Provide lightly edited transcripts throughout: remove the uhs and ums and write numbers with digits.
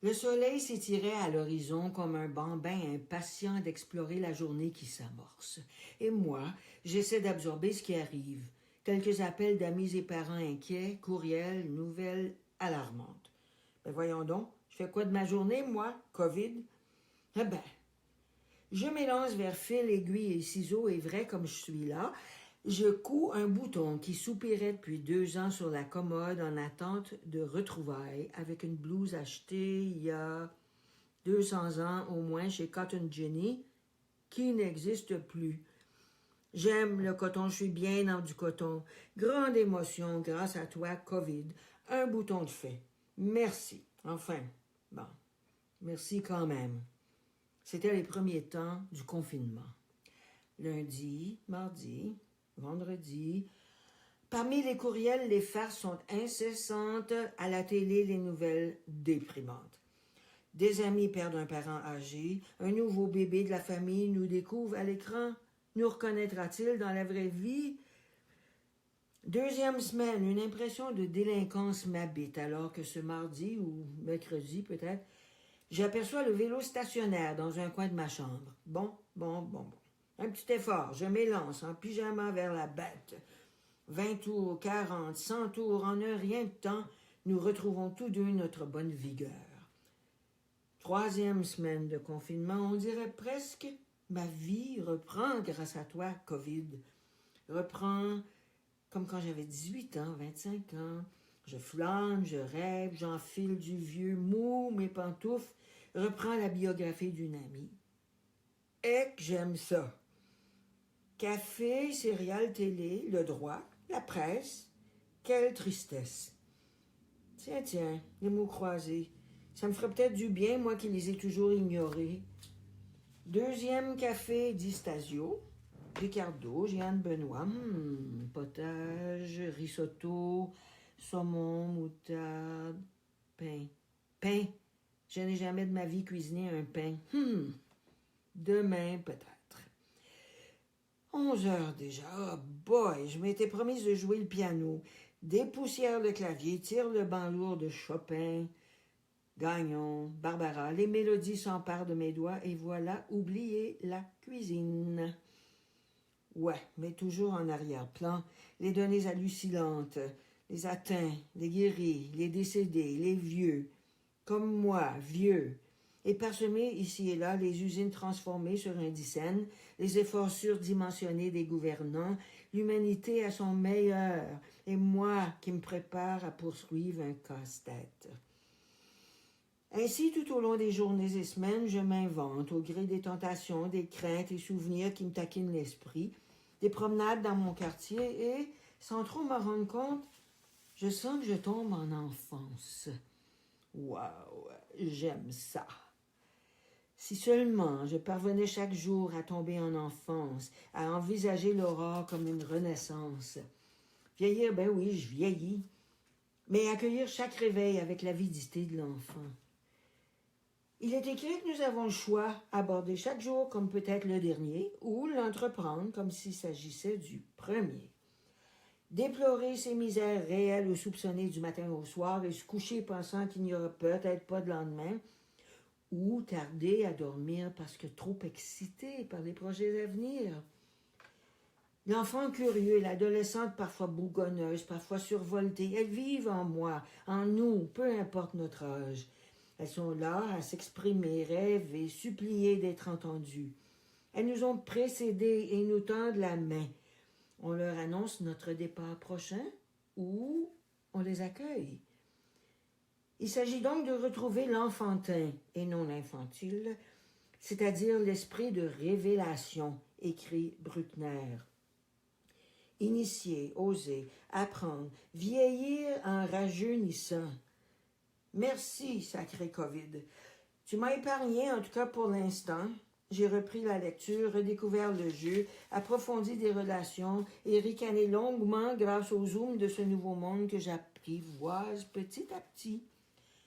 Le soleil s'étirait à l'horizon comme un bambin impatient d'explorer la journée qui s'amorce. Et moi, j'essaie d'absorber ce qui arrive. Quelques appels d'amis et parents inquiets, courriels, nouvelles alarmantes. Ben voyons donc, je fais quoi de ma journée, moi, COVID? Eh ben, je m'élance vers fil, aiguille et ciseaux et vrai comme je suis là, je couds un bouton qui soupirait depuis 2 ans sur la commode en attente de retrouvailles avec une blouse achetée il y a 200 ans au moins chez Cotton Jenny, qui n'existe plus. J'aime le coton, je suis bien dans du coton. Grande émotion grâce à toi, COVID. Un bouton de fait. Merci. Enfin, bon, merci quand même. C'était les premiers temps du confinement. Lundi, mardi, vendredi. Parmi les courriels, les farces sont incessantes. À la télé, les nouvelles déprimantes. Des amis perdent un parent âgé. Un nouveau bébé de la famille nous découvre à l'écran. Nous reconnaîtra-t-il dans la vraie vie? Deuxième semaine, une impression de délinquance m'habite alors que ce mardi ou mercredi peut-être, j'aperçois le vélo stationnaire dans un coin de ma chambre. Bon. Un petit effort, je m'élance en pyjama vers la bête. 20 tours, 40, 100 tours, en un rien de temps, nous retrouvons tous deux notre bonne vigueur. Troisième semaine de confinement, on dirait presque ma vie reprend grâce à toi, COVID. Reprend comme quand j'avais 18 ans, 25 ans. Je flâne, je rêve, j'enfile du vieux mou, mes pantoufles, reprends la biographie d'une amie. Et que j'aime ça. Café, céréales, télé, le droit, la presse. Quelle tristesse. Tiens, les mots croisés. Ça me ferait peut-être du bien, moi qui les ai toujours ignorés. Deuxième café d'Istasio. Ricardo, Jeanne Benoît. Potage, risotto, saumon, moutarde, pain. Pain. Je n'ai jamais de ma vie cuisiné un pain. Demain, peut-être. 11 heures déjà. Oh boy, je m'étais promise de jouer le piano. Dépoussière le clavier, tire le banc lourd de Chopin, Gagnon, Barbara. Les mélodies s'emparent de mes doigts et voilà, oublier la cuisine. Ouais, mais toujours en arrière-plan, les données hallucinantes, les atteints, les guéris, les décédés, les vieux, comme moi, vieux, et parsemés ici et là les usines transformées sur Indicène, les efforts surdimensionnés des gouvernants, l'humanité à son meilleur, et moi qui me prépare à poursuivre un casse-tête. Ainsi, tout au long des journées et semaines, je m'invente, au gré des tentations, des craintes et souvenirs qui me taquinent l'esprit, des promenades dans mon quartier et, sans trop m'en rendre compte, je sens que je tombe en enfance. Waouh, j'aime ça. Si seulement je parvenais chaque jour à tomber en enfance, à envisager l'aurore comme une renaissance. Vieillir, ben oui, je vieillis, mais accueillir chaque réveil avec l'avidité de l'enfant. Il est écrit que nous avons le choix, aborder chaque jour comme peut-être le dernier, ou l'entreprendre comme s'il s'agissait du premier. Déplorer ses misères réelles ou soupçonnées du matin au soir et se coucher pensant qu'il n'y aura peut-être pas de lendemain, ou tarder à dormir parce que trop excité par les projets à venir. L'enfant curieux, l'adolescente parfois bougonneuse, parfois survoltée, elles vivent en moi, en nous, peu importe notre âge. Elles sont là à s'exprimer, rêver, supplier d'être entendues. Elles nous ont précédés et nous tendent la main. On leur annonce notre départ prochain ou on les accueille. Il s'agit donc de retrouver l'enfantin et non l'infantile, c'est-à-dire l'esprit de révélation, écrit Bruckner. Initier, oser, apprendre, vieillir en rajeunissant. Merci, sacré COVID. Tu m'as épargné, en tout cas pour l'instant. J'ai repris la lecture, redécouvert le jeu, approfondi des relations et ricané longuement grâce au zoom de ce nouveau monde que j'apprivoise petit à petit.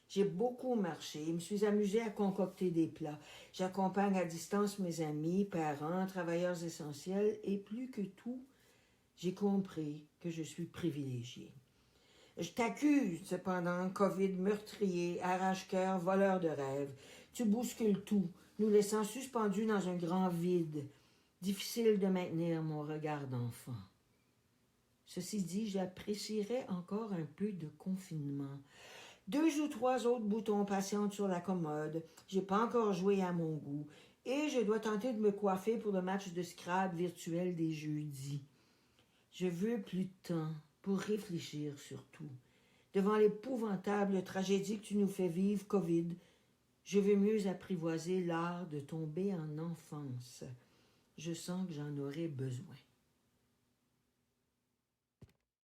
J'ai beaucoup marché, me suis amusée à concocter des plats. J'accompagne à distance mes amis, parents, travailleurs essentiels et plus que tout, j'ai compris que je suis privilégiée. Je t'accuse, cependant, Covid meurtrier, arrache-cœur, voleur de rêves. Tu bouscules tout, nous laissant suspendus dans un grand vide. Difficile de maintenir mon regard d'enfant. Ceci dit, j'apprécierais encore un peu de confinement. 2 ou 3 autres boutons patientent sur la commode. J'ai pas encore joué à mon goût. Et je dois tenter de me coiffer pour le match de Scrabble virtuel des jeudis. Je veux plus de temps pour réfléchir sur tout. Devant l'épouvantable tragédie que tu nous fais vivre, Covid, je veux mieux apprivoiser l'art de tomber en enfance. Je sens que j'en aurai besoin.